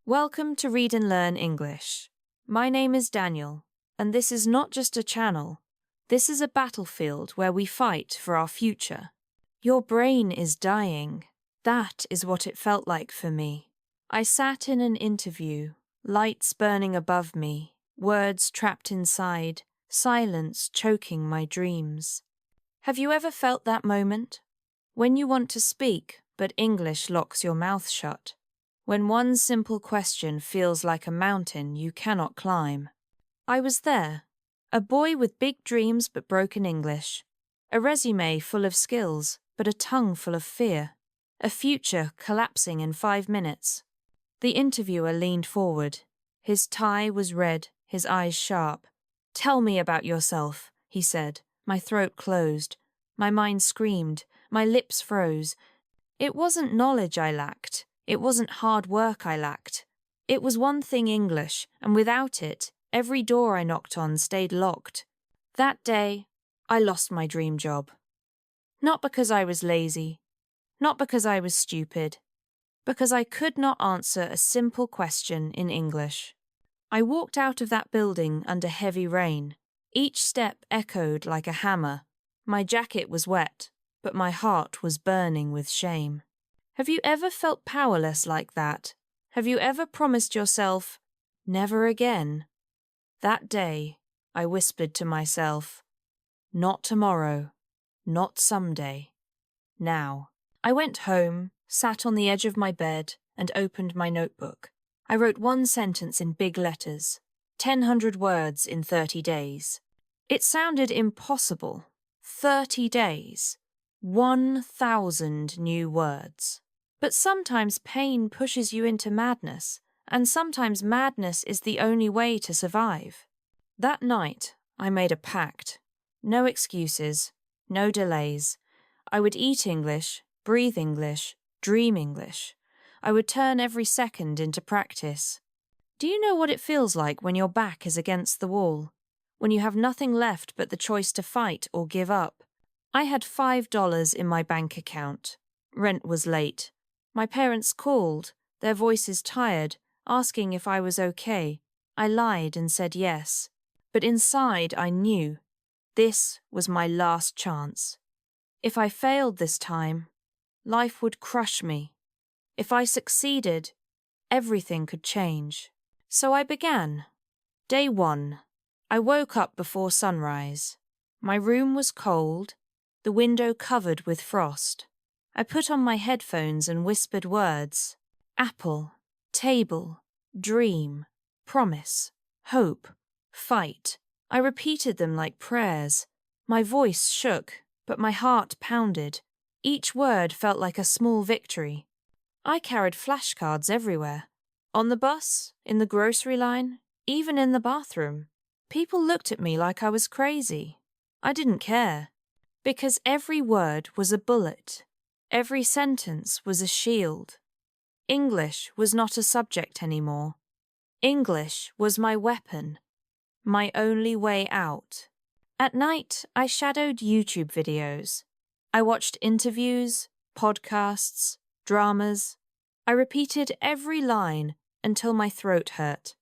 Welcome to Read and Learn English. My name is Daniel, and this is not just a channel. This is a battlefield where we fight for our future. Your brain is dying. That is what it felt like for me. I sat in an interview, lights burning above me, words trapped inside, silence choking my dreams. Have you ever felt that moment? When you want to speak, but English locks your mouth shut. When one simple question feels like a mountain you cannot climb. I was there, a boy with big dreams but broken English, a resume full of skills but a tongue full of fear, a future collapsing in 5 minutes. The interviewer leaned forward. His tie was red, his eyes sharp. "Tell me about yourself," he said. My throat closed. My mind screamed. My lips froze. It wasn't knowledge I lacked. It wasn't hard work I lacked. It was one thing English, and without it, every door I knocked on stayed locked. That day, I lost my dream job. Not because I was lazy, not because I was stupid, because I could not answer a simple question in English. I walked out of that building under heavy rain. Each step echoed like a hammer. My jacket was wet, but my heart was burning with shame. Have you ever felt powerless like that? Have you ever promised yourself, never again? That day, I whispered to myself, not tomorrow, not someday, now. I went home, sat on the edge of my bed, and opened my notebook. I wrote one sentence in big letters, 1,000 words in 30 days. It sounded impossible. 30 days. 1,000 new words. But sometimes pain pushes you into madness, and sometimes madness is the only way to survive. That night, I made a pact. No excuses, no delays. I would eat English, breathe English, dream English. I would turn every second into practice. Do you know what it feels like when your back is against the wall? When you have nothing left but the choice to fight or give up? I had $5 in my bank account. Rent was late. My parents called, their voices tired, asking if I was okay. I lied and said yes. But inside I knew this was my last chance. If I failed this time, life would crush me. If I succeeded, everything could change. So I began. Day 1. I woke up before sunrise. My room was cold, the window covered with frost. I put on my headphones and whispered words. Apple, table, dream, promise, hope, fight. I repeated them like prayers. My voice shook, but my heart pounded. Each word felt like a small victory. I carried flashcards everywhere. On the bus, in the grocery line, even in the bathroom. People looked at me like I was crazy. I didn't care. Because every word was a bullet. Every sentence was a shield. English was not a subject anymore. English was my weapon, my only way out. At night, I shadowed YouTube videos. I watched interviews, podcasts, dramas. I repeated every line until my throat hurt.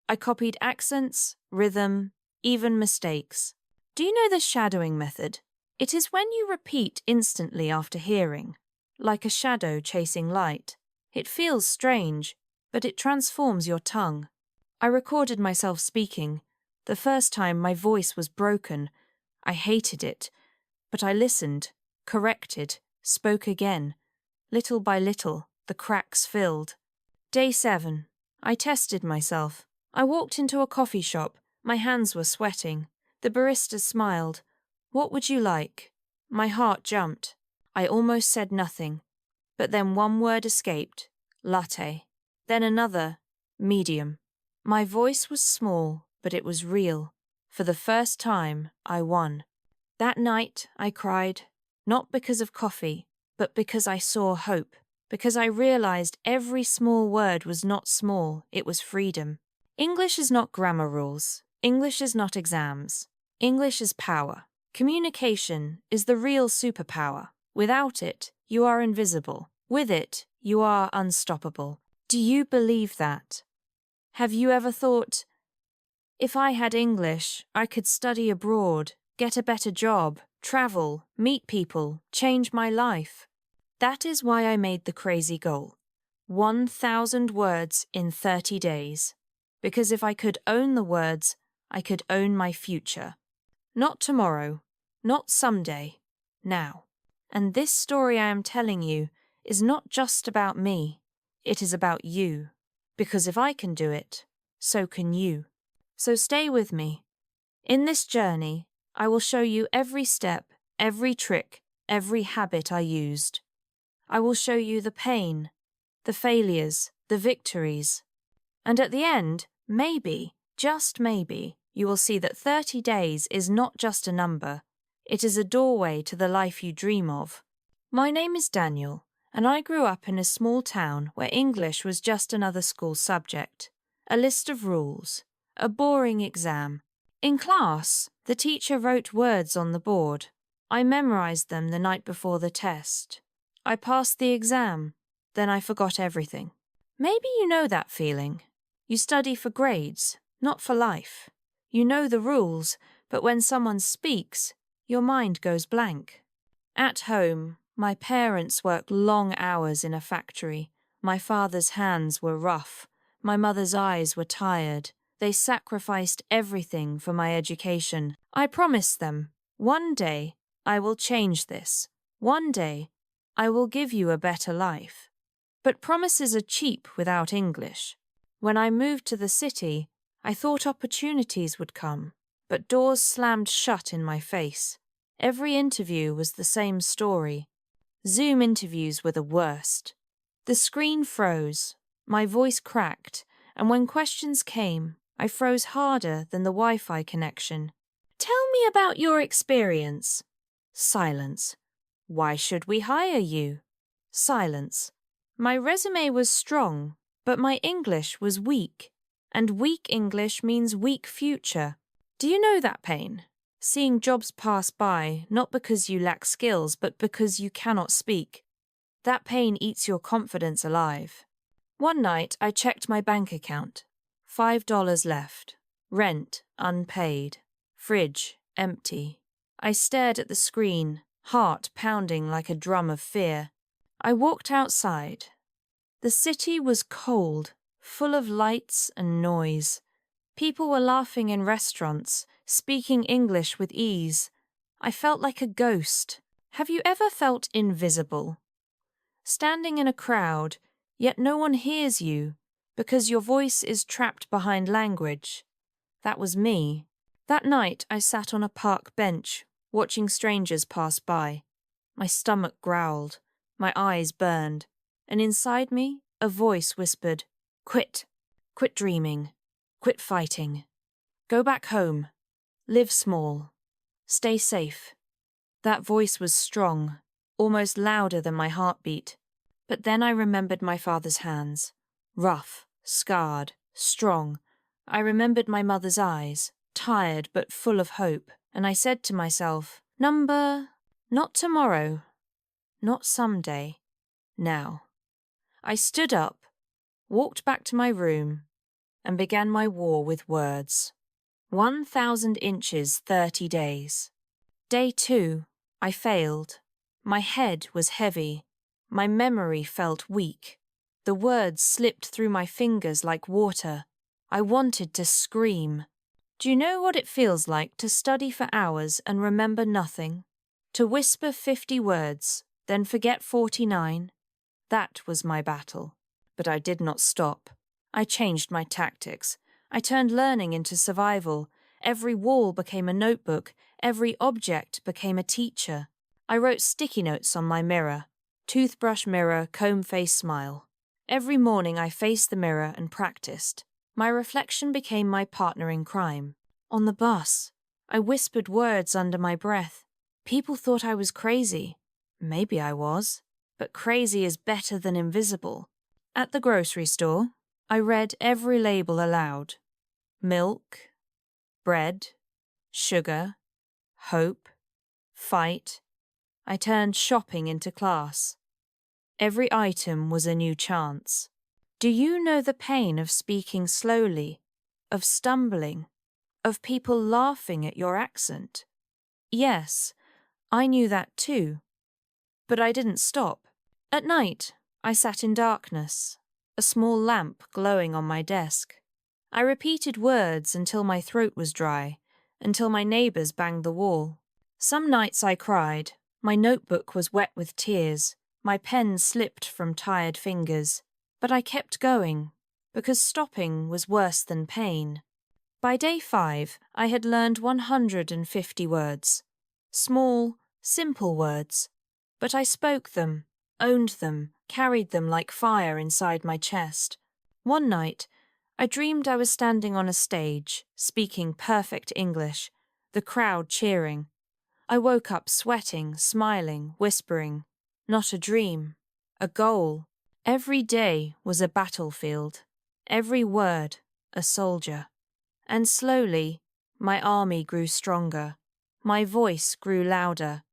I copied accents, rhythm, even mistakes. Do you know the shadowing method? It is when you repeat instantly after hearing, like a shadow chasing light. It feels strange, but it transforms your tongue. I recorded myself speaking. The first time my voice was broken. I hated it, but I listened, corrected, spoke again. Little by little, the cracks filled. Day 7. I tested myself. I walked into a coffee shop. My hands were sweating. The barista smiled. "What would you like?" My heart jumped. I almost said nothing. But then one word escaped. Latte. Then another. Medium. My voice was small, but it was real. For the first time, I won. That night, I cried. Not because of coffee, but because I saw hope. Because I realized every small word was not small, it was freedom. English is not grammar rules. English is not exams. English is power. Communication is the real superpower. Without it, you are invisible. With it, you are unstoppable. Do you believe that? Have you ever thought, if I had English, I could study abroad, get a better job, travel, meet people, change my life? That is why I made the crazy goal. 1,000 words in 30 days. Because if I could own the words, I could own my future. Not tomorrow, not someday, now. And this story I am telling you is not just about me, it is about you. Because if I can do it, so can you. So stay with me. In this journey, I will show you every step, every trick, every habit I used. I will show you the pain, the failures, the victories. And at the end, maybe, just maybe, you will see that 30 days is not just a number. It is a doorway to the life you dream of. My name is Daniel, and I grew up in a small town where English was just another school subject, a list of rules, a boring exam. In class, the teacher wrote words on the board. I memorized them the night before the test. I passed the exam, then I forgot everything. Maybe you know that feeling. You study for grades, not for life. You know the rules, but when someone speaks, your mind goes blank. At home, my parents worked long hours in a factory. My father's hands were rough. My mother's eyes were tired. They sacrificed everything for my education. I promised them, one day, I will change this. One day, I will give you a better life. But promises are cheap without English. When I moved to the city, I thought opportunities would come, but doors slammed shut in my face. Every interview was the same story. Zoom interviews were the worst. The screen froze, my voice cracked, and when questions came, I froze harder than the Wi-Fi connection. Tell me about your experience. Silence. Why should we hire you? Silence. My resume was strong, but my English was weak, and weak English means weak future. Do you know that pain? Seeing jobs pass by, not because you lack skills, but because you cannot speak. That pain eats your confidence alive. One night, I checked my bank account. $5 left. Rent unpaid. Fridge empty. I stared at the screen, heart pounding like a drum of fear. I walked outside. The city was cold, full of lights and noise. People were laughing in restaurants, speaking English with ease. I felt like a ghost. Have you ever felt invisible? Standing in a crowd, yet no one hears you, because your voice is trapped behind language. That was me. That night I sat on a park bench, watching strangers pass by. My stomach growled, my eyes burned, and inside me a voice whispered, "Quit. Quit dreaming. Quit fighting. Go back home. Live small. Stay safe." That voice was strong, almost louder than my heartbeat. But then I remembered my father's hands. Rough, scarred, strong. I remembered my mother's eyes, tired but full of hope, and I said to myself, not tomorrow, not someday, now. I stood up, walked back to my room, and began my war with words. 1,000 inches, 30 days. Day 2, I failed. My head was heavy. My memory felt weak. The words slipped through my fingers like water. I wanted to scream. Do you know what it feels like to study for hours and remember nothing? To whisper 50 words, then forget 49? That was my battle. But I did not stop. I changed my tactics. I turned learning into survival. Every wall became a notebook. Every object became a teacher. I wrote sticky notes on my mirror. Toothbrush mirror, comb face smile. Every morning I faced the mirror and practiced. My reflection became my partner in crime. On the bus, I whispered words under my breath. People thought I was crazy. Maybe I was. But crazy is better than invisible. At the grocery store, I read every label aloud. Milk, bread, sugar, hope, fight. I turned shopping into class. Every item was a new chance. Do you know the pain of speaking slowly, of stumbling, of people laughing at your accent? Yes, I knew that too. But I didn't stop. At night, I sat in darkness, a small lamp glowing on my desk. I repeated words until my throat was dry, until my neighbours banged the wall. Some nights I cried, my notebook was wet with tears, my pen slipped from tired fingers. But I kept going, because stopping was worse than pain. By day 5, I had learned 150 words. Small, simple words. But I spoke them, owned them, carried them like fire inside my chest. One night, I dreamed I was standing on a stage, speaking perfect English, the crowd cheering. I woke up sweating, smiling, whispering. Not a dream, a goal. Every day was a battlefield, every word a soldier. And slowly, my army grew stronger, my voice grew louder,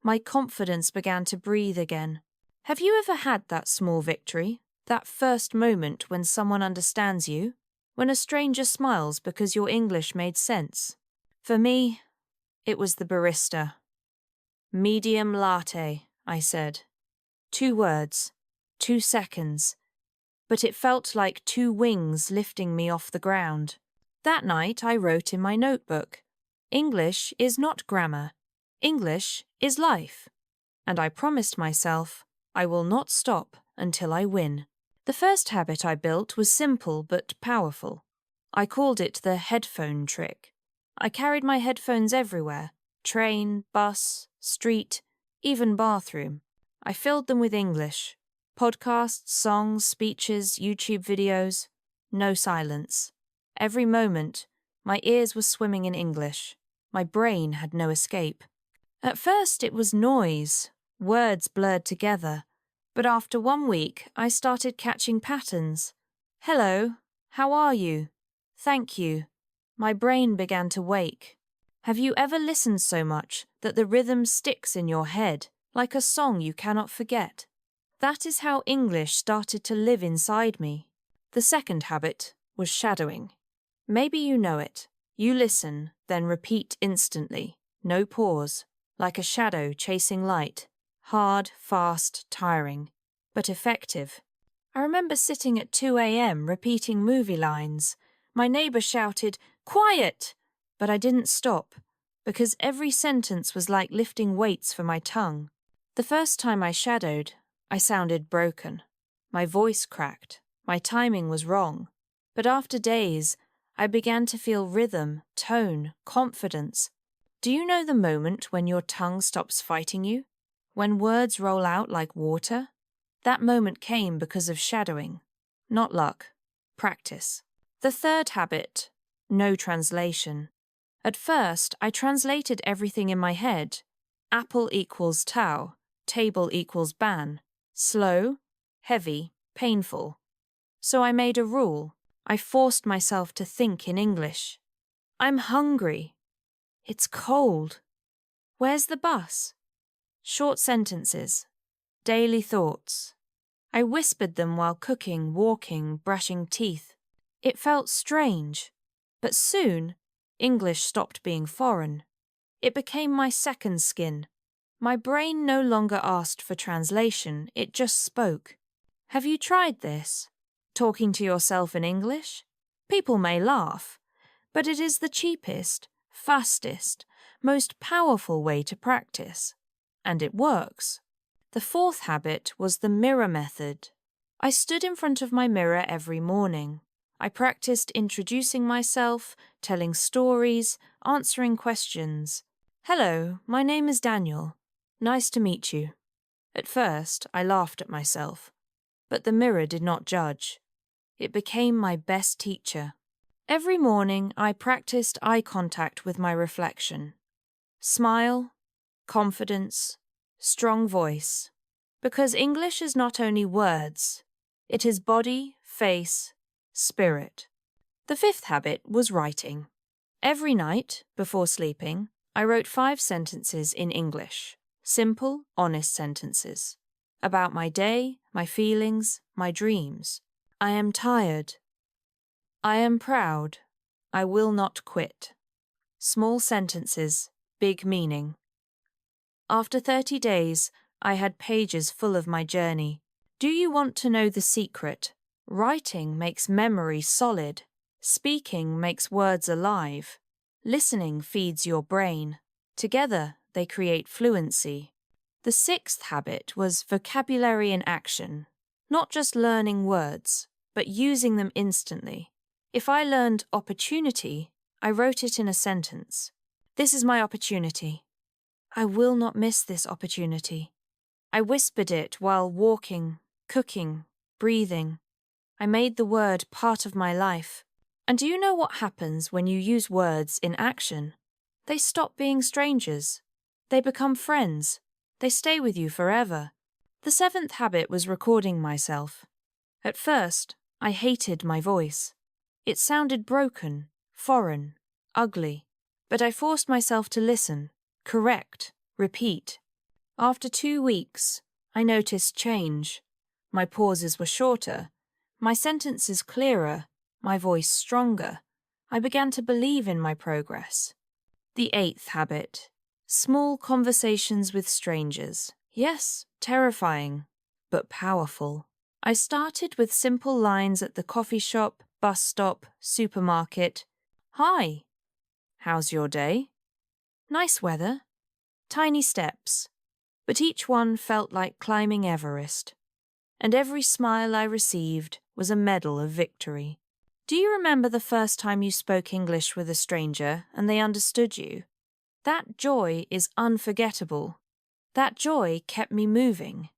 my confidence began to breathe again. Have you ever had that small victory, that first moment when someone understands you, when a stranger smiles because your English made sense? For me, it was the barista. Medium latte, I said. 2 words. 2 seconds, but it felt like 2 wings lifting me off the ground. That night I wrote in my notebook, English is not grammar. English is life. And I promised myself, I will not stop until I win. The first habit I built was simple but powerful. I called it the headphone trick. I carried my headphones everywhere, train, bus, street, even bathroom. I filled them with English. Podcasts, songs, speeches, YouTube videos. No silence. Every moment, my ears were swimming in English. My brain had no escape. At first it was noise, words blurred together. But after 1 week, I started catching patterns. Hello, how are you? Thank you. My brain began to wake. Have you ever listened so much that the rhythm sticks in your head, like a song you cannot forget? That is how English started to live inside me. The second habit was shadowing. Maybe you know it. You listen, then repeat instantly. No pause. Like a shadow chasing light. Hard, fast, tiring. But effective. I remember sitting at 2 a.m. repeating movie lines. My neighbour shouted, "Quiet!" But I didn't stop, because every sentence was like lifting weights for my tongue. The first time I shadowed, I sounded broken. My voice cracked. My timing was wrong. But after days, I began to feel rhythm, tone, confidence. Do you know the moment when your tongue stops fighting you? When words roll out like water? That moment came because of shadowing. Not luck. Practice. The third habit, no translation. At first, I translated everything in my head. Apple equals tau. Table equals ban. Slow, heavy, painful. So I made a rule. I forced myself to think in English. I'm hungry. It's cold. Where's the bus? Short sentences. Daily thoughts. I whispered them while cooking, walking, brushing teeth. It felt strange. But soon, English stopped being foreign. It became my second skin. My brain no longer asked for translation, it just spoke. Have you tried this? Talking to yourself in English? People may laugh, but it is the cheapest, fastest, most powerful way to practice. And it works. The fourth habit was the mirror method. I stood in front of my mirror every morning. I practiced introducing myself, telling stories, answering questions. Hello, my name is Daniel. Nice to meet you. At first, I laughed at myself, but the mirror did not judge. It became my best teacher. Every morning, I practiced eye contact with my reflection. Smile, confidence, strong voice. Because English is not only words, it is body, face, spirit. The fifth habit was writing. Every night, before sleeping, I wrote 5 sentences in English. Simple, honest sentences. About my day, my feelings, my dreams. I am tired. I am proud. I will not quit. Small sentences, big meaning. After 30 days, I had pages full of my journey. Do you want to know the secret? Writing makes memory solid. Speaking makes words alive. Listening feeds your brain. Together, they create fluency. The sixth habit was vocabulary in action. Not just learning words, but using them instantly. If I learned opportunity, I wrote it in a sentence. This is my opportunity. I will not miss this opportunity. I whispered it while walking, cooking, breathing. I made the word part of my life. And do you know what happens when you use words in action? They stop being strangers. They become friends. They stay with you forever. The seventh habit was recording myself. At first, I hated my voice. It sounded broken, foreign, ugly. But I forced myself to listen, correct, repeat. After 2 weeks, I noticed change. My pauses were shorter, my sentences clearer, my voice stronger. I began to believe in my progress. The eighth habit. Small conversations with strangers. Yes, terrifying, but powerful. I started with simple lines at the coffee shop, bus stop, supermarket. Hi. How's your day? Nice weather. Tiny steps. But each one felt like climbing Everest. And every smile I received was a medal of victory. Do you remember the first time you spoke English with a stranger and they understood you? That joy is unforgettable. That joy kept me moving.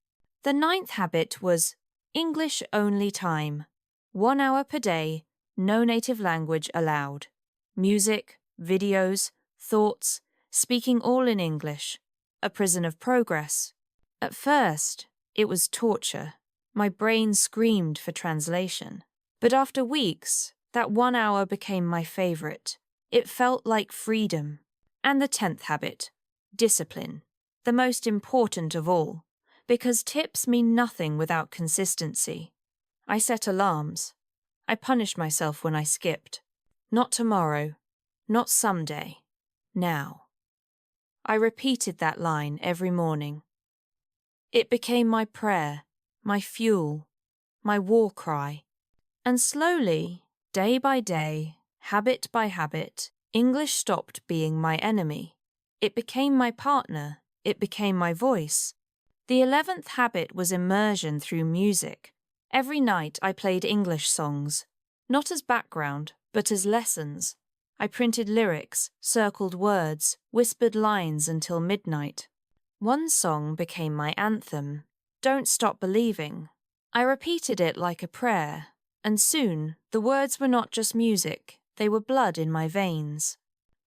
The ninth habit was English-only time. 1 hour per day, no native language allowed. Music, videos, thoughts, speaking all in English. A prison of progress. At first, it was torture. My brain screamed for translation. But after weeks, that 1 hour became my favorite. It felt like freedom. And the 10th habit, discipline. The most important of all, because tips mean nothing without consistency. I set alarms. I punished myself when I skipped. Not tomorrow, not someday, now. I repeated that line every morning. It became my prayer, my fuel, my war cry. And slowly, day by day, habit by habit, English stopped being my enemy. It became my partner. It became my voice. The 11th habit was immersion through music. Every night I played English songs, not as background, but as lessons. I printed lyrics, circled words, whispered lines until midnight. One song became my anthem, Don't Stop Believing. I repeated it like a prayer, and soon the words were not just music, they were blood in my veins.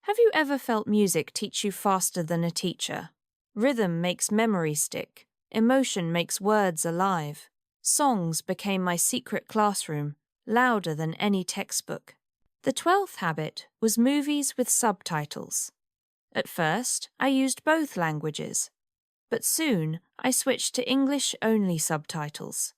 Have you ever felt music teach you faster than a teacher? Rhythm makes memory stick. Emotion makes words alive. Songs became my secret classroom, louder than any textbook. The 12th habit was movies with subtitles. At first, I used both languages, but soon I switched to English-only subtitles.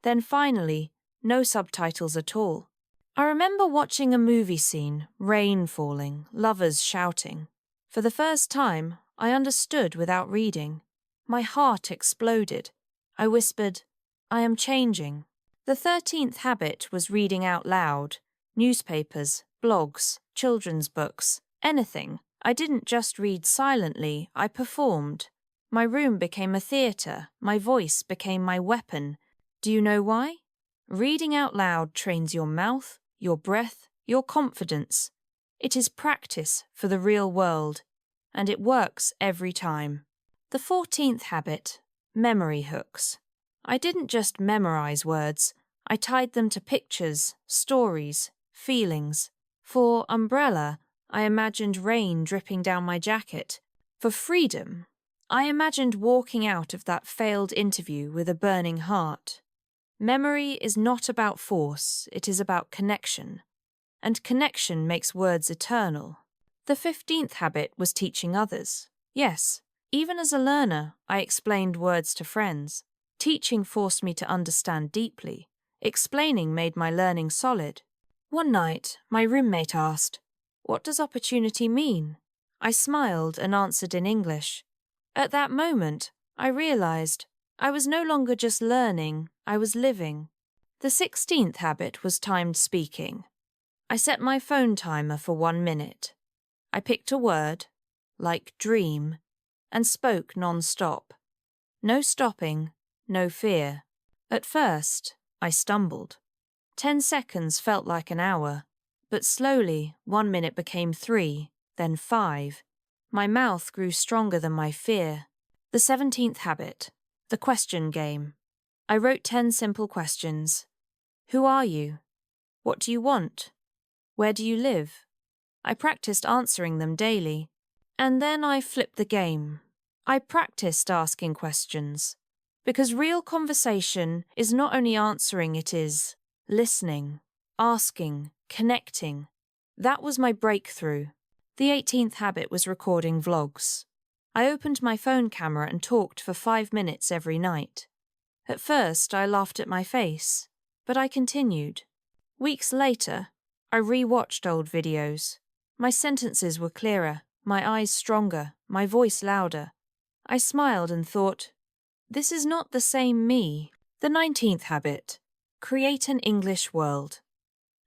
Then finally, no subtitles at all. I remember watching a movie scene, rain falling, lovers shouting. For the first time, I understood without reading. My heart exploded. I whispered, I am changing. The 13th habit was reading out loud. Newspapers, blogs, children's books, anything. I didn't just read silently, I performed. My room became a theatre. My voice became my weapon. Do you know why? Reading out loud trains your mouth, your breath, your confidence. It is practice for the real world, and it works every time. The 14th habit, memory hooks. I didn't just memorize words, I tied them to pictures, stories, feelings. For umbrella, I imagined rain dripping down my jacket. For freedom, I imagined walking out of that failed interview with a burning heart. Memory is not about force, it is about connection. And connection makes words eternal. The 15th habit was teaching others. Yes, even as a learner, I explained words to friends. Teaching forced me to understand deeply. Explaining made my learning solid. One night, my roommate asked, "What does opportunity mean?" I smiled and answered in English. At that moment, I realized I was no longer just learning, I was living. The 16th habit was timed speaking. I set my phone timer for 1 minute. I picked a word, like dream, and spoke non-stop. No stopping, no fear. At first, I stumbled. 10 seconds felt like an hour, but slowly 1 minute became 3, then 5. My mouth grew stronger than my fear. The 17th habit, the question game. I wrote 10 simple questions. Who are you? What do you want? Where do you live? I practiced answering them daily. And then I flipped the game. I practiced asking questions. Because real conversation is not only answering, it is listening, asking, connecting. That was my breakthrough. The 18th habit was recording vlogs. I opened my phone camera and talked for 5 minutes every night. At first, I laughed at my face, but I continued. Weeks later, I re-watched old videos. My sentences were clearer, my eyes stronger, my voice louder. I smiled and thought, this is not the same me. The 19th habit, create an English world.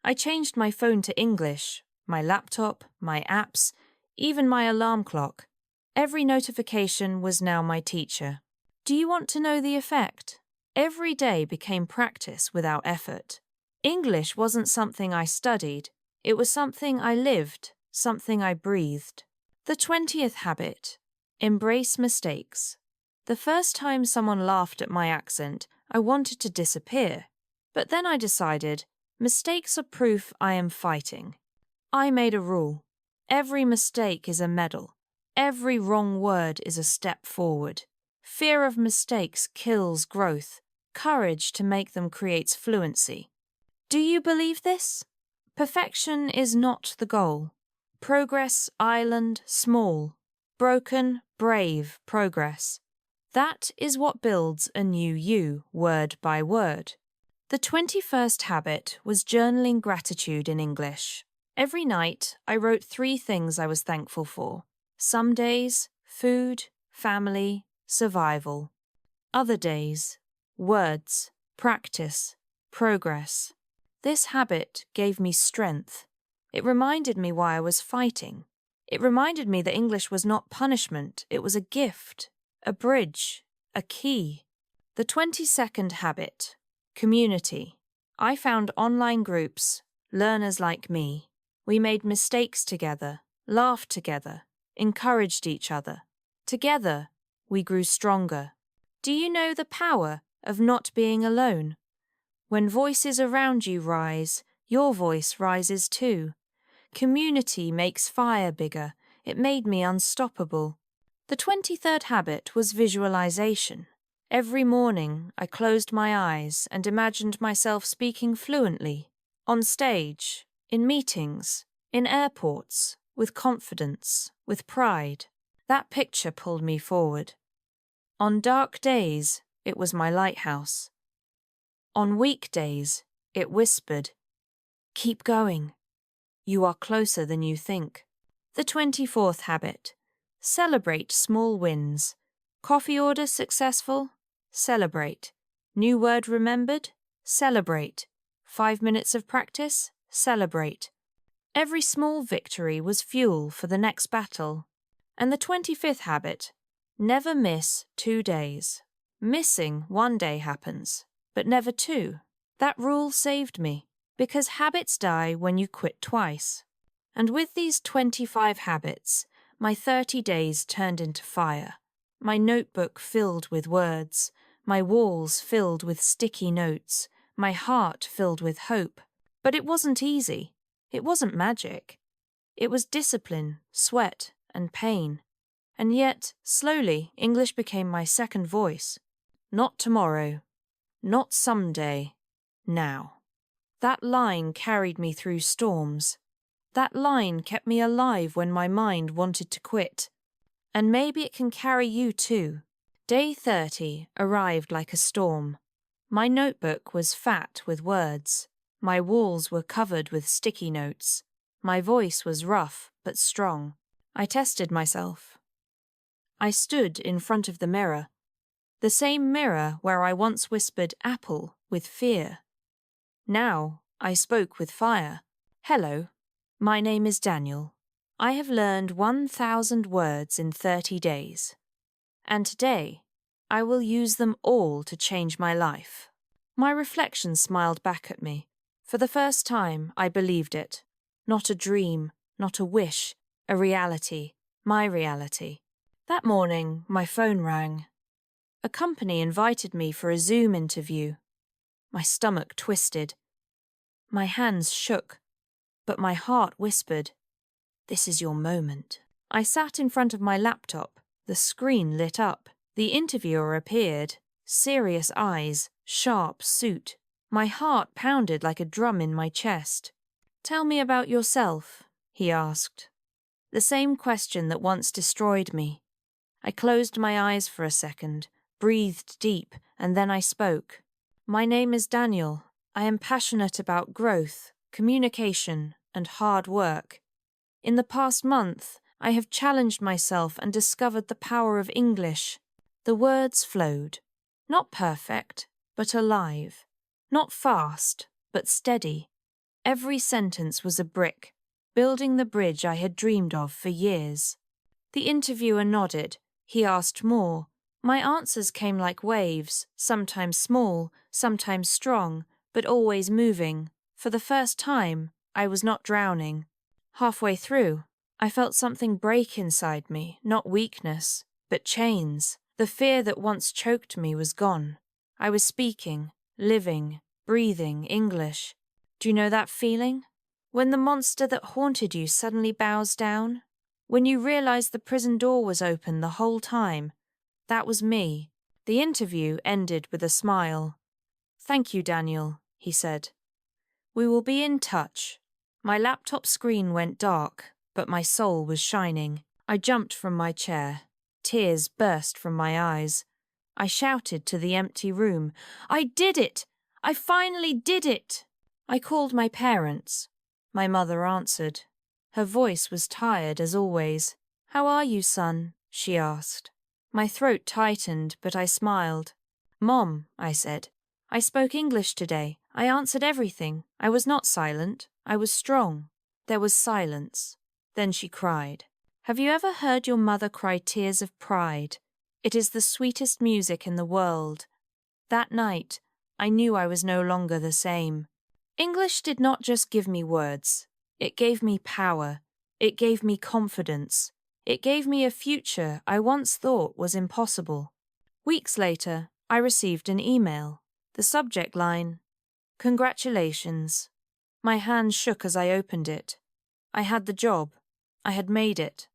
I changed my phone to English, my laptop, my apps, even my alarm clock. Every notification was now my teacher. Do you want to know the effect? Every day became practice without effort. English wasn't something I studied, it was something I lived, something I breathed. The 20th habit, embrace mistakes. The first time someone laughed at my accent, I wanted to disappear. But then I decided, mistakes are proof I am fighting. I made a rule. Every mistake is a medal. Every wrong word is a step forward. Fear of mistakes kills growth. Courage to make them creates fluency. Do you believe this? Perfection is not the goal. Progress, island, small. Broken, brave progress. That is what builds a new you, word by word. The 21st habit was journaling gratitude in English. Every night, I wrote 3 things I was thankful for. Some days, food, family, survival. Other days, words, practice, progress. This habit gave me strength. It reminded me why I was fighting. It reminded me that English was not punishment, it was a gift, a bridge, a key. The 22nd habit, community. I found online groups, learners like me. We made mistakes together, laughed together, encouraged each other. Together, we grew stronger. Do you know the power of not being alone? When voices around you rise, your voice rises too. Community makes fire bigger. It made me unstoppable. The 23rd habit was visualization. Every morning, I closed my eyes and imagined myself speaking fluently, on stage, in meetings, in airports, with confidence, with pride. That picture pulled me forward. On dark days, it was my lighthouse. On weekdays, it whispered, "Keep going. You are closer than you think." The 24th habit, celebrate small wins. Coffee order successful? Celebrate. New word remembered? Celebrate. 5 minutes of practice? Celebrate. Every small victory was fuel for the next battle. And the 25th habit, never miss 2 days. Missing 1 day happens, but never 2. That rule saved me, because habits die when you quit twice. And with these 25 habits, my 30 days turned into fire. My notebook filled with words, my walls filled with sticky notes, my heart filled with hope. But it wasn't easy. It wasn't magic. It was discipline, sweat, and pain. And yet, slowly, English became my second voice. Not tomorrow. Not someday. Now. That line carried me through storms. That line kept me alive when my mind wanted to quit. And maybe it can carry you too. Day 30 arrived like a storm. My notebook was fat with words. My walls were covered with sticky notes. My voice was rough but strong. I tested myself. I stood in front of the mirror. The same mirror where I once whispered apple with fear. Now I spoke with fire. Hello, my name is Daniel. I have learned 1,000 words in 30 days. And today, I will use them all to change my life. My reflection smiled back at me. For the first time, I believed it. Not a dream, not a wish, a reality, my reality. That morning, my phone rang. A company invited me for a Zoom interview. My stomach twisted. My hands shook, but my heart whispered, "This is your moment." I sat in front of my laptop. The screen lit up. The interviewer appeared. Serious eyes, sharp suit. My heart pounded like a drum in my chest. "Tell me about yourself," he asked. The same question that once destroyed me. I closed my eyes for a second, breathed deep, and then I spoke. "My name is Daniel. I am passionate about growth, communication, and hard work. In the past month, I have challenged myself and discovered the power of English." The words flowed. Not perfect, but alive. Not fast, but steady. Every sentence was a brick, building the bridge I had dreamed of for years. The interviewer nodded. He asked more. My answers came like waves, sometimes small, sometimes strong, but always moving. For the first time, I was not drowning. Halfway through, I felt something break inside me, not weakness, but chains. The fear that once choked me was gone. I was speaking, living, breathing English. Do you know that feeling? When the monster that haunted you suddenly bows down? When you realize the prison door was open the whole time? That was me. The interview ended with a smile. "Thank you, Daniel," he said. "We will be in touch." My laptop screen went dark, but my soul was shining. I jumped from my chair. Tears burst from my eyes. I shouted to the empty room, "I did it! I finally did it!" I called my parents. My mother answered. Her voice was tired as always. "How are you, son?" she asked. My throat tightened, but I smiled. "Mom," I said, "I spoke English today. I answered everything. I was not silent. I was strong." There was silence. Then she cried. Have you ever heard your mother cry tears of pride? It is the sweetest music in the world. That night, I knew I was no longer the same. English did not just give me words. It gave me power. It gave me confidence. It gave me a future I once thought was impossible. Weeks later, I received an email. The subject line, "Congratulations." My hand shook as I opened it. I had the job. I had made it.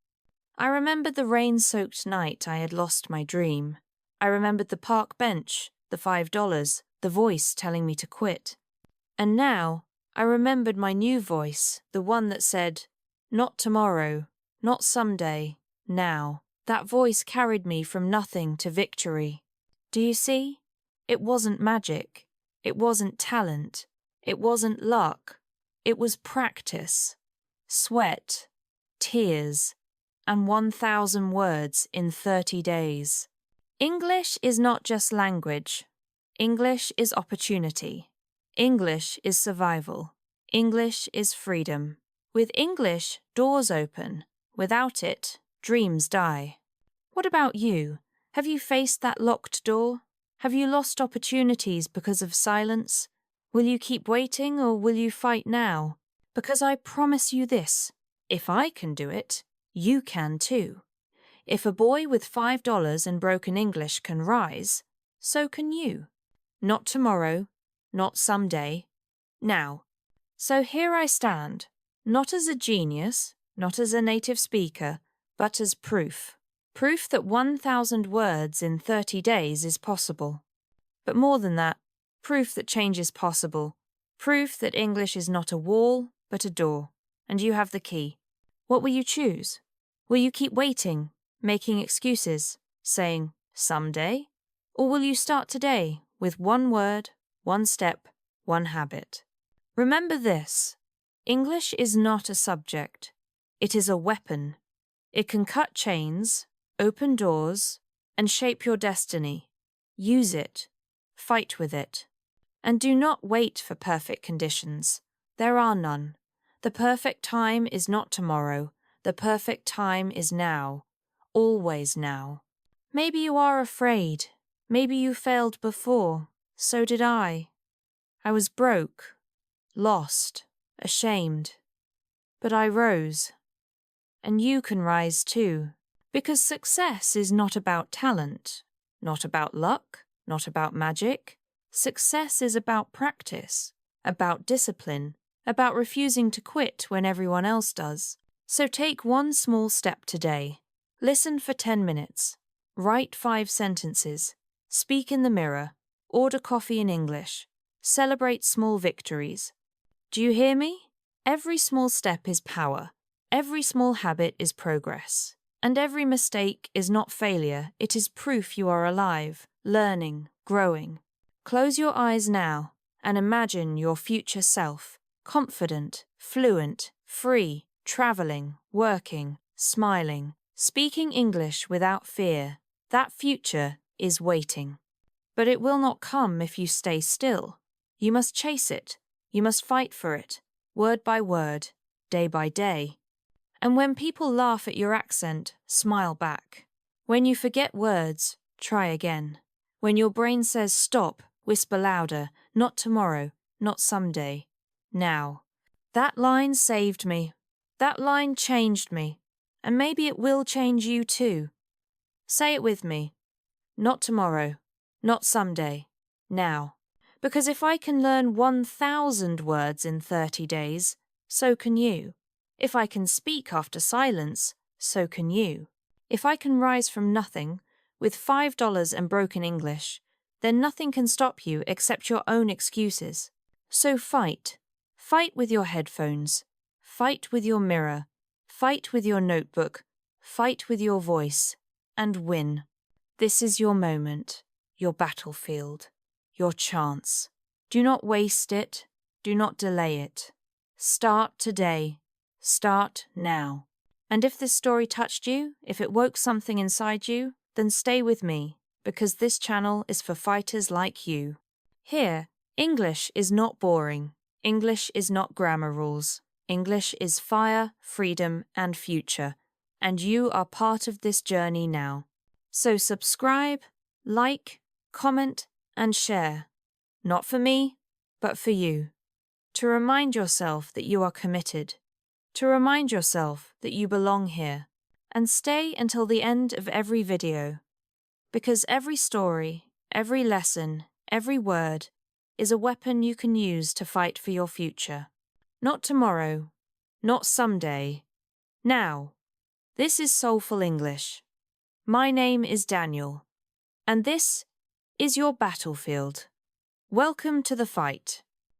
I remembered the rain-soaked night I had lost my dream. I remembered the park bench, the $5, the voice telling me to quit. And now, I remembered my new voice, the one that said, "Not tomorrow, not someday, now." That voice carried me from nothing to victory. Do you see? It wasn't magic. It wasn't talent. It wasn't luck. It was practice. Sweat, tears, and 1,000 words in 30 days. English is not just language. English is opportunity. English is survival. English is freedom. With English, doors open. Without it, dreams die. What about you? Have you faced that locked door? Have you lost opportunities because of silence? Will you keep waiting or will you fight now? Because I promise you this, if I can do it, you can too. If a boy with $5 and broken English can rise, so can you. Not tomorrow, not someday, now. So here I stand, not as a genius, not as a native speaker, but as proof. Proof that 1,000 words in 30 days is possible. But more than that, proof that change is possible. Proof that English is not a wall, but a door, and you have the key. What will you choose? Will you keep waiting, making excuses, saying, "someday"? Or will you start today, with one word, one step, one habit. Remember this: English is not a subject. It is a weapon. It can cut chains, open doors, and shape your destiny. Use it. Fight with it. And do not wait for perfect conditions. There are none. The perfect time is not tomorrow. The perfect time is now. Always now. Maybe you are afraid. Maybe you failed before. So did I. I was broke, lost, ashamed. But I rose. And you can rise too. Because success is not about talent, not about luck, not about magic. Success is about practice, about discipline, about refusing to quit when everyone else does. So take one small step today. Listen for 10 minutes. Write 5 sentences. Speak in the mirror. Order coffee in English. Celebrate small victories. Do you hear me? Every small step is power. Every small habit is progress. And every mistake is not failure, it is proof you are alive, learning, growing. Close your eyes now and imagine your future self, confident, fluent, free, traveling, working, smiling, speaking English without fear. That future is waiting. But it will not come if you stay still. You must chase it. You must fight for it, word by word, day by day. And when people laugh at your accent, smile back. When you forget words, try again. When your brain says stop, whisper louder, not tomorrow, not someday, now. That line saved me. That line changed me. And maybe it will change you too. Say it with me. Not tomorrow, not someday, now. Because if I can learn 1,000 words in 30 days, so can you. If I can speak after silence, so can you. If I can rise from nothing, with $5 and broken English, then nothing can stop you except your own excuses. So fight. Fight with your headphones. Fight with your mirror. Fight with your notebook. Fight with your voice. And win. This is your moment, your battlefield, your chance. Do not waste it. Do not delay it. Start today. Start now. And if this story touched you, if it woke something inside you, then stay with me, because this channel is for fighters like you. Here, English is not boring. English is not grammar rules. English is fire, freedom, and future. And you are part of this journey now. So subscribe, like, comment, and share. Not for me, but for you. To remind yourself that you are committed. To remind yourself that you belong here. And stay until the end of every video. Because every story, every lesson, every word is a weapon you can use to fight for your future. Not tomorrow, not someday, now. This is Soulful English. My name is Daniel, and this is your battlefield. Welcome to the fight.